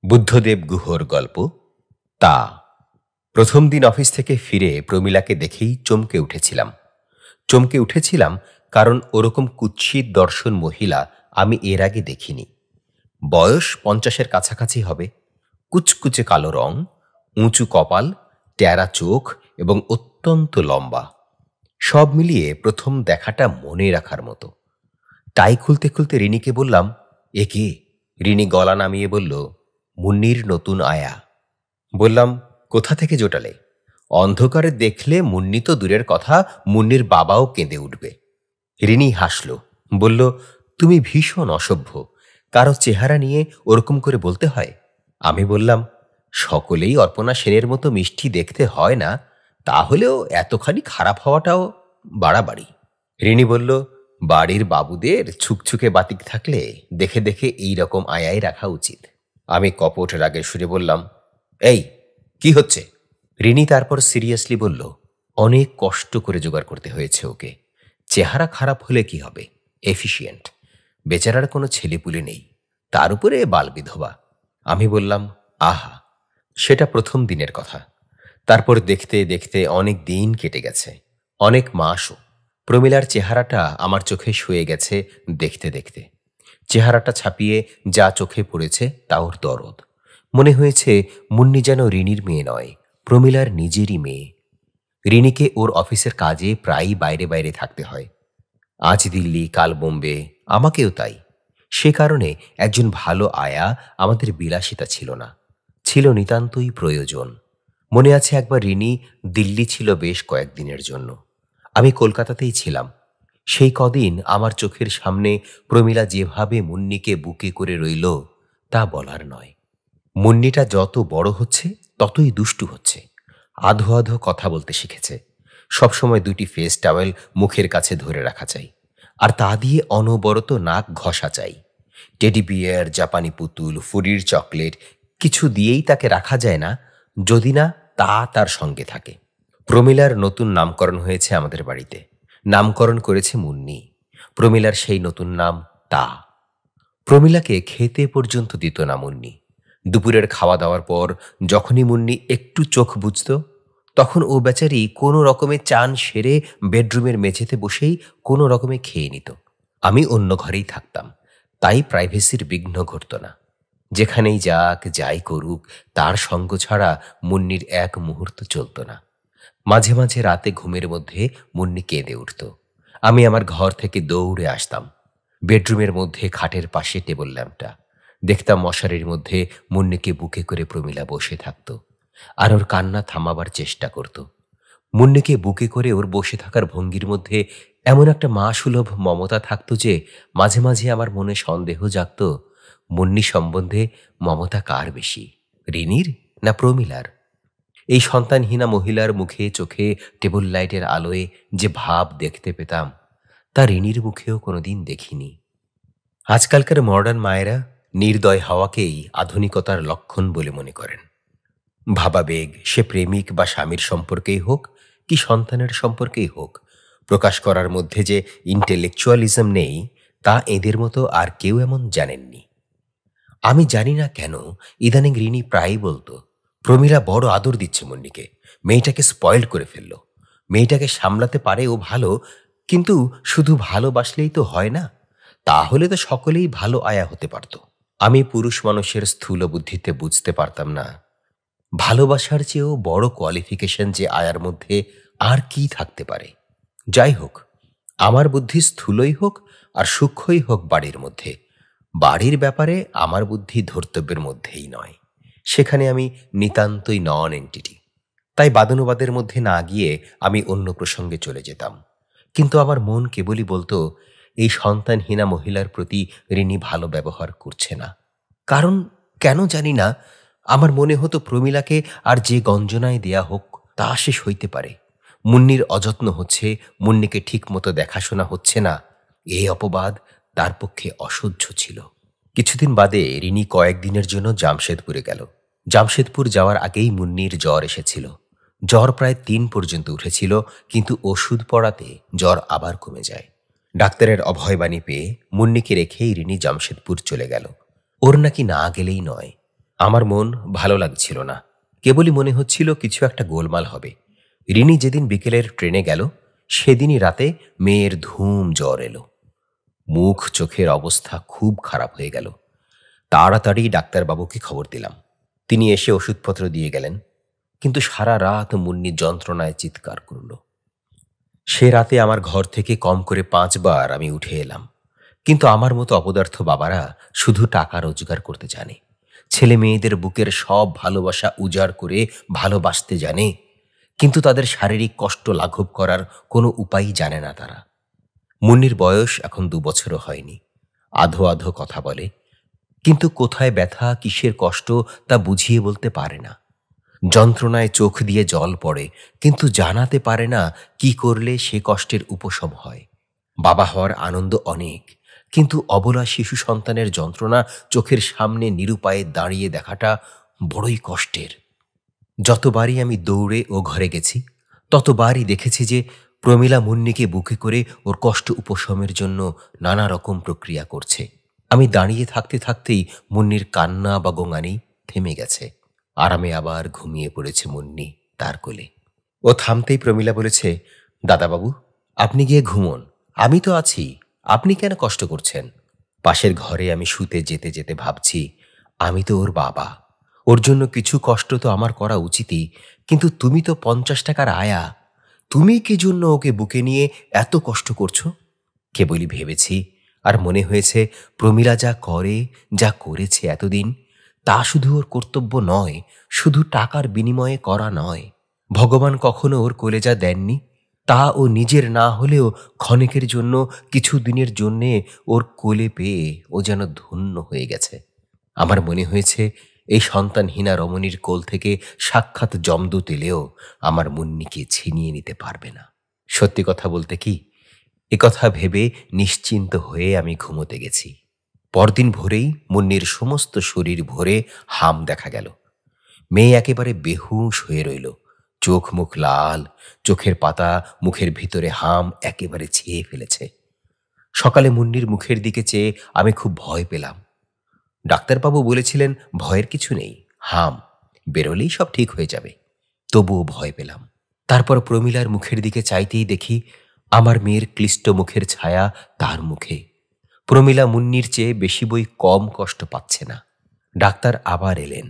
বুদ্ধদেব গুহর গল্প তা। প্রথম দিন অফিস থেকে ফিরে প্রমীলাকে দেখেই চমকে উঠেছিলাম, কারণ ওরকম কুৎসিত দর্শন মহিলা আমি এর আগে দেখিনি। বয়স 50-এর কাছাকাছি হবে, কুচকুচে কালো রং, উঁচু কপাল, ট্যারা চোখ এবং অত্যন্ত লম্বা। সব মিলিয়ে প্রথম দেখাটা মনে রাখার মতো। টাই খুলতে খুলতে রিনিকে বললাম, এ কে? রিনি গলা নামিয়ে বলল, মুন্নির নতুন আয়া। বললাম, কোথা থেকে জোটালে? অন্ধকারে দেখলে মুন্নি তো দূরের কথা, মুন্নির বাবাও কেঁদে উঠবে। রিনি হাসল, বলল, তুমি ভীষণ অসভ্য, কারো চেহারা নিয়ে ওরকম করে বলতে হয়? আমি বললাম, সকলেই অর্পণা সেনের মতো মিষ্টি দেখতে হয় না, তাহলেও এতখানি খারাপ হওয়াটাও বাড়াবাড়ি। রিনি বলল, বাড়ির বাবুদের ছুকছুকে বাতিক থাকলে দেখে দেখে এই রকম আয়াই রাখা উচিত। আমি কপট রাগের সুরে বললাম, এই কি হচ্ছে? রিনি তারপর সিরিয়াসলি বলল, অনেক কষ্ট করে জোগাড় করতে হয়েছে ওকে। চেহারা খারাপ হলে কি হবে, এফিশিয়েন্ট। বেচারার কোনো ছেলেপুলে নেই, তার উপরে বাল বিধবা। আমি বললাম, আহা, সেটা প্রথম দিনের কথা। তারপর দেখতে দেখতে অনেক দিন কেটে গেছে, অনেক মাসও। প্রমীলার চেহারাটা আমার চোখে শুয়ে গেছে দেখতে দেখতে। চেহারাটা ছাপিয়ে যা চোখে পড়েছে তা ওর দরদ। মনে হয়েছে মুন্নি যেন রিনির মেয়ে নয়, প্রমীলার নিজেরই মেয়ে। রিনিকে ওর অফিসের কাজে প্রায়ই বাইরে বাইরে থাকতে হয়, আজ দিল্লি, কাল বোম্বে, আমাকেও তাই। সে কারণে একজন ভালো আয়া আমাদের বিলাসিতা ছিল না, ছিল নিতান্তই প্রয়োজন। মনে আছে একবার রিনি দিল্লি ছিল বেশ কয়েকদিনের জন্য, আমি কলকাতাতেই ছিলাম। সেই কদিন আমার চোখের সামনে প্রমীলা যেভাবে মুন্নিকে বুকে করে রইল তা বলার নয়। মুন্নিটা যত বড় হচ্ছে ততই দুষ্টু হচ্ছে, আধো আধো কথা বলতে শিখেছে। সবসময় দুটি ফেস টাওয়েল মুখের কাছে ধরে রাখা চাই, আর তা দিয়ে অনবরত নাক ঘষা চাই। টেডি বিয়ার, জাপানি পুতুল, ফুরির চকলেট কিছু দিয়েই তাকে রাখা যায় না যদি না তা তার সঙ্গে থাকে। প্রমীলার নতুন নামকরণ হয়েছে আমাদের বাড়িতে, নামকরণ করেছে মুন্নি। প্রমীলার সেই নতুন নাম তা। প্রমীলাকে খেতে পর্যন্ত দিত না মুন্নি। দুপুরের খাওয়া দাওয়ার পর যখনই মুন্নি একটু চোখ বুঝত, তখন ও বেচারি কোনো রকমে চান সেরে বেডরুমের মেঝেতে বসেই কোনো রকমে খেয়ে নিত। আমি অন্য ঘরেই থাকতাম, তাই প্রাইভেসির বিঘ্ন ঘটত না। যেখানেই যাক, যাই করুক, তার সঙ্গ ছাড়া মুন্নির এক মুহূর্ত চলত না। মাঝে মাঝে রাতে ঘুমের মধ্যে মুন্নি কেঁদে উঠত। আমি আমার ঘর থেকে দৌড়ে আসতাম। বেডরুমের মধ্যে খাটের পাশে টেবিল ল্যাম্পটা দেখতাম, মশারির মধ্যে মুন্নিকে বুকে করে প্রমীলা বসে থাকত, আর ওর কান্না থামাবার চেষ্টা করত। মুন্নিকে বুকে করে ওর বসে থাকার ভঙ্গির মধ্যে এমন একটা মা সুলভ মমতা থাকত যে মাঝে মাঝে আমার মনে সন্দেহ জাগত, মুন্নি সম্বন্ধে মমতা কার বেশি, রিনির না প্রমীলার? এই সন্তানহীনা মহিলার মুখে চোখে টেবিল লাইটের আলোয় যে ভাব দেখতে পেতাম, তা রিনির মুখেও কোনোদিন দেখিনি। আজকালকার মডার্ন মায়েরা নির্দয় হওয়াকেই আধুনিকতার লক্ষণ বলে মনে করেন। ভাবাবেগ, সে প্রেমিক বা স্বামীর সম্পর্কেই হোক কি সন্তানের সম্পর্কেই হোক, প্রকাশ করার মধ্যে যে ইন্টেলেকচুয়ালিজম নেই, তা এদের মতো আর কেউ এমন জানেননি। আমি জানি না কেন ইদানিং রিনি প্রায়ই বলতো, প্রমীলা বড় আদর দিচ্ছে মুন্নিকে, মেয়েটাকে স্পয়েল করে ফেলল। মেয়েটাকে সামলাতে পারে ও ভালো, কিন্তু শুধু ভালোবাসলেই তো হয় না, তাহলে তো সকলেই ভালো আয়া হতে পারত। আমি পুরুষ মানুষের স্থূল বুদ্ধিতে বুঝতে পারতাম না ভালোবাসার চেয়েও বড় কোয়ালিফিকেশন যে আয়ার মধ্যে আর কি থাকতে পারে। যাই হোক, আমার বুদ্ধি স্থূলই হোক আর সূক্ষ্মই হোক, বাড়ির ব্যাপারে আমার বুদ্ধি ধর্তব্যের মধ্যেই নয়। সেখানে আমি নিতান্তই নন এন্টিটি। তাই বাদানুবাদের মধ্যে না গিয়ে আমি অন্য প্রসঙ্গে চলে যেতাম। কিন্তু আমার মন কেবলই বলতো, এই সন্তানহীনা মহিলার প্রতি রিনি ভালো ব্যবহার করছে না। কারণ কেন জানি না, আমার মনে হতো প্রমীলাকে আর যে গঞ্জনায় দেয়া হোক তা শেষ হইতে পারে। মুন্নির অযত্ন হচ্ছে, মুন্নিকে ঠিক মতো দেখাশোনা হচ্ছে না, এই অপবাদ তার পক্ষে অসহ্য ছিল। কিছুদিন বাদে রিনি কয়েকদিনের জন্য জামশেদপুরে গেল। জামশেদপুর যাওয়ার আগেই মুন্নির জ্বর এসেছিল। জ্বর প্রায় 3 পর্যন্ত উঠেছিল, কিন্তু ওষুধ পড়াতে জ্বর আবার কমে যায়। ডাক্তারের অভয়বাণী পেয়ে মুন্নিকে রেখেই রিনি জামশেদপুর চলে গেল। ওর নাকি না গেলেই নয়। আমার মন ভালো লাগছিল না। কেবলই মনে হচ্ছিল কিছু একটা গোলমাল হবে। রিনি যেদিন বিকেলের ট্রেনে গেল, সেদিনই রাতে মেয়ের ধুম জ্বর এলো। মুখ চোখের অবস্থা খুব খারাপ হয়ে গেল। তাড়াতাড়ি ডাক্তারবাবুকে খবর দিলাম। তিনি এসে ওষুধপত্র দিয়ে গেলেন। কিন্তু সারা রাত মুন্নি যন্ত্রণায় চিৎকার করল। সে রাতে আমার ঘর থেকে কম করে 5 বার আমি উঠে এলাম। কিন্তু আমার মতো অপদার্থ বাবারা শুধু টাকা রোজগার করতে জানে। ছেলে মেয়েদের বুকের সব ভালোবাসা উজাড় করে ভালোবাসতে জানে, কিন্তু তাদের শারীরিক কষ্ট লাঘব করার কোনো উপায়ই জানে না তারা। মুন্নির বয়স এখন 2 বছরও হয়নি। আধো আধো কথা বলে, কিন্তু কোথায় ব্যথা কিসের কষ্ট তা বুঝিয়ে বলতে পারে না। যন্ত্রণায় চোখ দিয়ে জল পড়ে, কিন্তু জানাতে পারে না কি করলে সে কষ্টের উপশম হয়। বাবা হওয়ার আনন্দ অনেক, কিন্তু অবলা শিশু সন্তানের যন্ত্রণা চোখের সামনে নিরুপায়ে দাঁড়িয়ে দেখাটা বড়ই কষ্টের। যতবারই আমি দৌড়ে ও ঘরে গেছি, ততবারই দেখেছি যে প্রমীলা মুন্নিকে বুকে করে ওর কষ্ট উপশমের জন্য নানা রকম প্রক্রিয়া করছে। আমি দাঁড়িয়ে থাকতে থাকতেই মুন্নির কান্না বা গোঙানি থেমে গেছে। আরামে আবার ঘুমিয়ে পড়েছে মুন্নি তার কোলে। ও থামতেই প্রমীলা বলেছে, দাদাবাবু, আপনি গিয়ে ঘুমোন, আমি তো আছি, আপনি কেন কষ্ট করছেন? পাশের ঘরে আমি শুতে যেতে যেতে ভাবছি, আমি তো ওর বাবা, ওর জন্য কিছু কষ্ট তো আমার করা উচিতই, কিন্তু তুমি তো 50 টাকার আয়া, তুমি কি জন্য ওকে বুকে নিয়ে এত কষ্ট করছো? কেবলই ভেবেছি, আর মনে হয়েছে প্রমীলা যা করে, যা করেছে এতদিন, তা শুধু ওর কর্তব্য নয়, শুধু টাকার বিনিময়ে করা নয়। ভগবান কখনো ওর কলেজা দেননি, তা ও নিজের না হলেও ক্ষণিকের জন্য, কিছু দিনের জন্যে ওর কোলে পেয়ে ও যেন ধন্য হয়ে গেছে। আমার মনে হয়েছে এই সন্তানহীনা রমণীর কোল থেকে সাক্ষাৎ জমদূত এলেও আমার মুন্নিকে ছিনিয়ে নিতে পারবে না। সত্যি কথা বলতে কি, একথা ভেবে নিশ্চিন্ত হয়ে আমি ঘুমোতে গেছি। পরদিন ভোরেই মুন্নির সমস্ত শরীর ভরে হাম দেখা গেল। মেয়ে একেবারে বেহুশ হয়ে রইল, চোখ মুখ লাল, চোখের পাতা মুখের ভিতরে হাম একেবারে ছেয়ে ফেলেছে। সকালে মুন্নির মুখের দিকে চেয়ে আমি খুব ভয় পেলাম। ডাক্তারবাবু বলেছিলেন ভয়ের কিছু নেই, হাম বেরোলেই সব ঠিক হয়ে যাবে। তবুও ভয় পেলাম। তারপর প্রমীলার মুখের দিকে চাইতেই দেখি আমার মেয়ের ক্লিষ্ট মুখের ছায়া তার মুখে। প্রমীলা মুন্নির চেয়ে বেশি বই কম কষ্ট পাচ্ছে না। ডাক্তার আবার এলেন,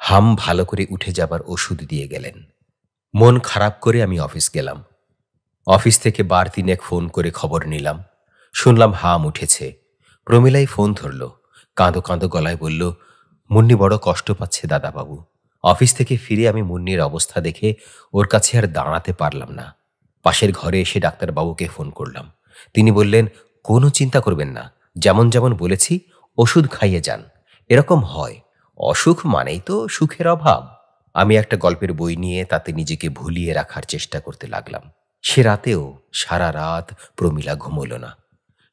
হাম ভালো করে উঠে যাবার ওষুধ দিয়ে গেলেন। মন খারাপ করে আমি অফিস গেলাম। অফিস থেকে বার 3 ফোন করে খবর নিলাম। শুনলাম হাম উঠেছে। প্রমীলাই ফোন ধরল, কাঁদো কাঁদো গলায় বলল, মুন্নি বড় কষ্ট পাচ্ছে দাদাবাবু। অফিস থেকে ফিরে আমি মুন্নির অবস্থা দেখে ওর কাছে আর দাঁড়াতে পারলাম না। পাশের ঘরে এসে ডাক্তারবাবুকে ফোন করলাম। তিনি বললেন, কোনো চিন্তা করবেন না, যেমন যেমন বলেছি ওষুধ খাইয়ে যান, এরকম হয়, অসুখ মানেই তো সুখের অভাব। আমি একটা গল্পের বই নিয়ে তাতে নিজেকে ভুলিয়ে রাখার চেষ্টা করতে লাগলাম। সে রাতেও সারা রাত প্রমীলা ঘুমোল না।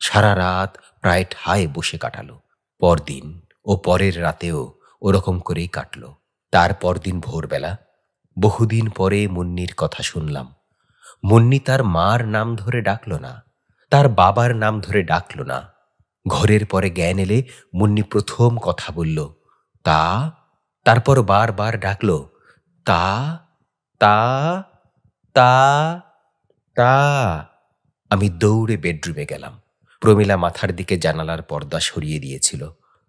সারা রাত প্রায় ঠায় বসে কাটালো। পরদিন ও পরের রাতেও ওরকম করেই কাটল। তার পরদিন ভোরবেলা, বহুদিন পরে মুন্নির কথা শুনলাম। মুন্নি তার মার নাম ধরে ডাকল না, তার বাবার নাম ধরে ডাকল না। ঘরের পরে জ্ঞান এলে মুন্নি প্রথম কথা বলল, তা। তারপর বারবার ডাকল, তা, তা, তা, তা। আমি দৌড়ে বেডরুমে গেলাম। প্রমীলা মাথার দিকে জানালার পর্দা সরিয়ে দিয়েছিল।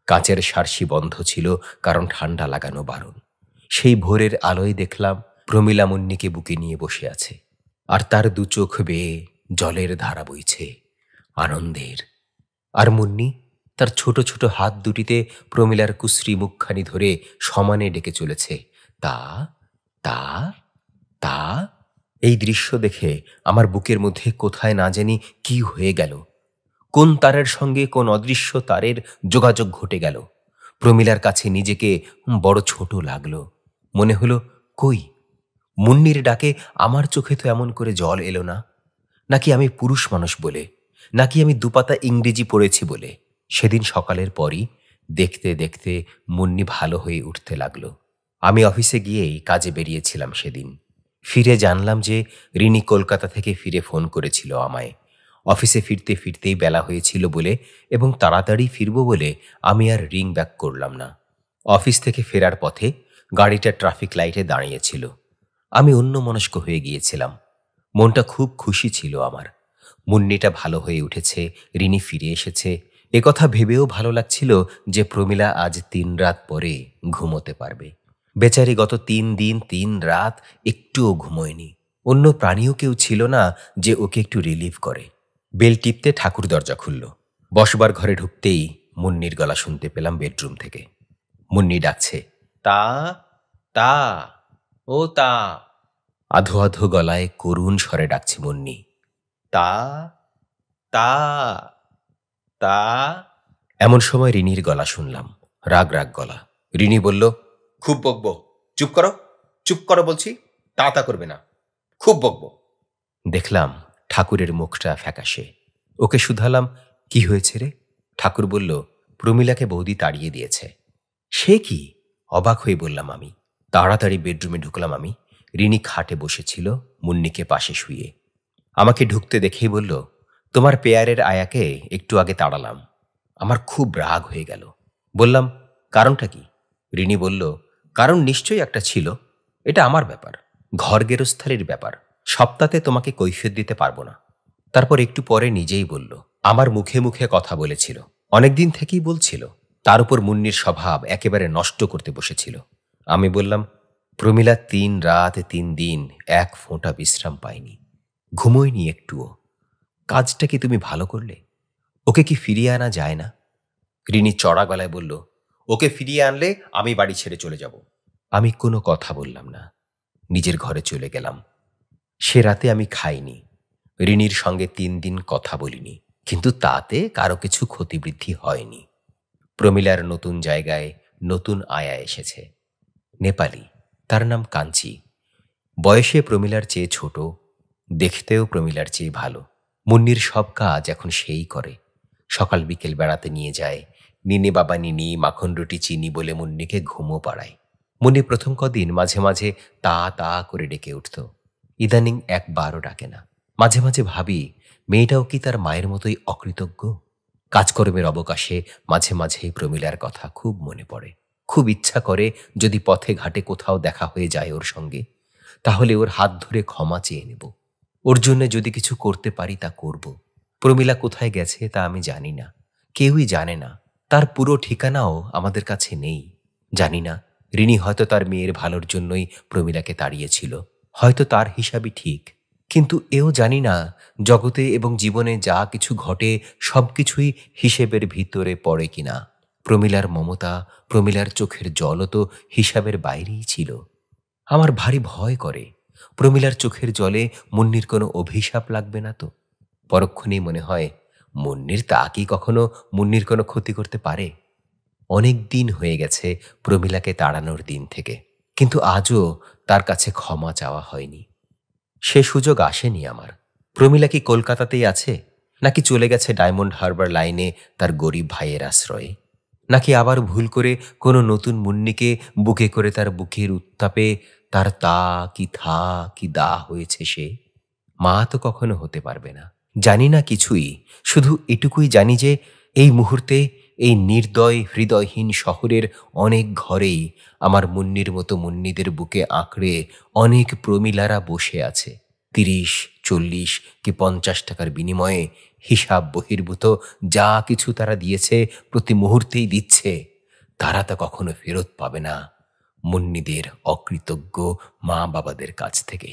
কাঁচের সার্সি বন্ধ ছিল, কারণ ঠান্ডা লাগানো বারণ। সেই ভোরের আলোয় দেখলাম প্রমীলা মুন্নিকে বুকে নিয়ে বসে আছে, আর তার 2 চোখ বেয়ে জলের ধারা বইছে, আনন্দের। আর মুন্নি তার ছোট ছোট হাত দুটিতে প্রমীলার কুশ্রী মুখখানি ধরে সমানে ডেকে চলেছে, তা, তা, তা। এই দৃশ্য দেখে আমার বুকের মধ্যে কোথায় না জানি কি হয়ে গেল। কোন তারের সঙ্গে কোন অদৃশ্য তারের যোগাযোগ ঘটে গেল। প্রমীলার কাছে নিজেকে বড় ছোট লাগলো। মনে হলো, কই, মুন্নির ডাকে আমার চোখে তো এমন করে জল এলো না। নাকি আমি পুরুষ মানুষ বলে, নাকি আমি 2 পাতা ইংরেজি পড়েছি বলে। সেদিন সকালের পরই দেখতে দেখতে মুন্নি ভালো হয়ে উঠতে লাগলো। আমি অফিসে গিয়েই কাজে বেরিয়েছিলাম সেদিন। ফিরে জানলাম যে রিনি কলকাতা থেকে ফিরে ফোন করেছিল আমায়। অফিসে ফিরতে ফিরতেই বেলা হয়েছিল বলে এবং তাড়াতাড়ি ফিরব বলে আমি আর রিং ব্যাক করলাম না। অফিস থেকে ফেরার পথে গাড়িটা ট্রাফিক লাইটে দাঁড়িয়েছিল। আমি অন্যমনস্ক হয়ে গিয়েছিলাম। মনটা খুব খুশি ছিল আমার। মুন্নিটা ভালো হয়ে উঠেছে, রিনি ফিরে এসেছে। একথা ভেবেও ভালো লাগছিল যে প্রমীলা আজ 3 রাত পরে ঘুমোতে পারবে। বেচারি গত 3 দিন 3 রাত একটুও ঘুমোয়নি। অন্য প্রাণীও কেউ ছিল না যে ওকে একটু রিলিভ করে। বেল টিপতে ঠাকুর দরজা খুলল। বসবার ঘরে ঢুকতেই মুন্নির গলা শুনতে পেলাম বেডরুম থেকে। মুন্নি ডাকছে, তা তা ও তা। আধো আধো গলায় করুণ স্বরে ডাকছে মুন্নি, তা তা তা। এমন সময় রিনির গলা শুনলাম, রাগ রাগ গলা। রিনি বলল, খুব বকবো, চুপ করো, চুপ করো বলছি, তা তা করবে না, খুব বকবো। দেখলাম ঠাকুরের মুখটা ফ্যাকাশে। ওকে শুধালাম, কি হয়েছে রে? ঠাকুর বলল, প্রমীলাকে বৌদি তাড়িয়ে দিয়েছে। সে কি? অবাক হয়ে বললাম আমি। তাড়াতাড়ি বেডরুমে ঢুকলাম আমি। রিনি খাটে বসেছিল, মুন্নিকে পাশে শুয়ে। আমাকে ঢুকতে দেখেই বলল, তোমার পেয়ারের আয়াকে একটু আগে তাড়ালাম। আমার খুব রাগ হয়ে গেল। বললাম, কারণটা কি? রিনি বলল, কারণ নিশ্চয়ই একটা ছিল। এটা আমার ব্যাপার, ঘর গেরস্থালির ব্যাপার। সপ্তাহে তোমাকে কৈফিয়ত দিতে পারবো না। তারপর একটু পরে নিজেই বলল, আমার মুখে মুখে কথা বলেছিল, অনেকদিন থেকেই বলছিল। তার উপর মুন্নির স্বভাব একেবারে নষ্ট করতে বসেছিল। আমি বললাম, প্রমীলা 3 রাত 3 দিন এক ফোঁটা বিশ্রাম পায়নি, ঘুমোয়নি একটুও। কাজটা কি তুমি ভালো করলে? ওকে কি ফিরিয়ে আনা যায় না? রিনি চড়া গলায় বলল, ওকে ফিরিয়ে আনলে আমি বাড়ি ছেড়ে চলে যাব। আমি কোনো কথা বললাম না, নিজের ঘরে চলে গেলাম। সে রাতে আমি খাইনি, রিনির সঙ্গে 3 দিন কথা বলিনি, কিন্তু তাতে কারো কিছু ক্ষতিবৃদ্ধি হয়নি। প্রমীলার নতুন জায়গায় নতুন আয়া এসেছে, নেপালি। তার নাম কাঞ্চি। বয়সে প্রমীলার চেয়ে ছোট, দেখতেও প্রমীলার চেয়ে ভালো। মুন্নির সব কাজ এখন সেই করে। সকাল বিকেল বেড়াতে নিয়ে যায়। নিনি বাবা নিনি, মাখন রুটি চিনি বলে মুন্নিকে ঘুমও পাড়ায়। মুন্নি প্রথম কদিন মাঝে মাঝে তা তা করে ডেকে উঠত। ইদানিং একবারও ডাকে না। মাঝে মাঝে ভাবি, মেয়েটাও কি তার মায়ের মতোই অকৃতজ্ঞ? কাজকর্মের অবকাশে মাঝে মাঝেই প্রমীলার কথা খুব মনে পড়ে। খুব ইচ্ছা করে যদি পথে ঘাটে কোথাও দেখা হয়ে যায় ওর সঙ্গে, তাহলে ওর হাত ধরে ক্ষমা চেয়ে নেব। ওর জন্য যদি কিছু করতে পারি তা করব। প্রমীলা কোথায় গেছে তা আমি জানি না, কেউই জানে না। তার পুরো ঠিকানাও আমাদের কাছে নেই। জানি না, রিনি হয়তো তার মেয়ের ভালোর জন্যই প্রমীলাকে তাড়িয়েছিল, হয়তো তার হিসাবই ঠিক। কিন্তু এও জানি না, জগতে এবং জীবনে যা কিছু ঘটে সবকিছুই হিসেবের ভিতরে পড়ে কিনা। প্রমীলার মমতা, প্রমীলার চোখের জলও তো হিসাবের বাইরেই ছিল। আমার ভারী ভয় করে, প্রমীলার চোখের জলে মুন্নির কোনো অভিশাপ লাগবে না তো। পরক্ষণেই মনে হয়, মুন্নির তা কি কখনো মুন্নির কোনো ক্ষতি করতে পারে? অনেক দিন হয়ে গেছে প্রমীলাকে তাড়ানোর দিন থেকে, কিন্তু আজও তার কাছে ক্ষমা চাওয়া হয়নি। সে সুযোগ আসেনি আমার। প্রমীলা কি কলকাতাতেই আছে, নাকি চলে গেছে ডায়মন্ড হারবার লাইনে তার গরিব ভাইয়ের আশ্রয়ে, নাকি আবার ভুল করে কোনো নতুন মুন্নিকে বুকে করে তার বুকের উত্তাপে তার তা কি থা কি দা হয়েছে সে? মা তো কখনো হতে পারবে না। জানি না কিছুই, শুধু এটুকুই জানি যে এই মুহূর্তে এই নির্দয় হৃদয়হীন শহরের অনেক ঘরেই আমার মুন্নির মতো মুন্নিদের বুকে আঁকড়ে অনেক প্রমীলারা বসে আছে। 30, 40 কি 50 টাকার বিনিময়ে হিসাব বহির্ভূত যা কিছু তারা দিয়েছে, প্রতি মুহূর্তেই দিচ্ছে, তারা তা কখনো ফেরত পাবে না মুন্নিদের অকৃতজ্ঞ মা বাবাদের কাছ থেকে।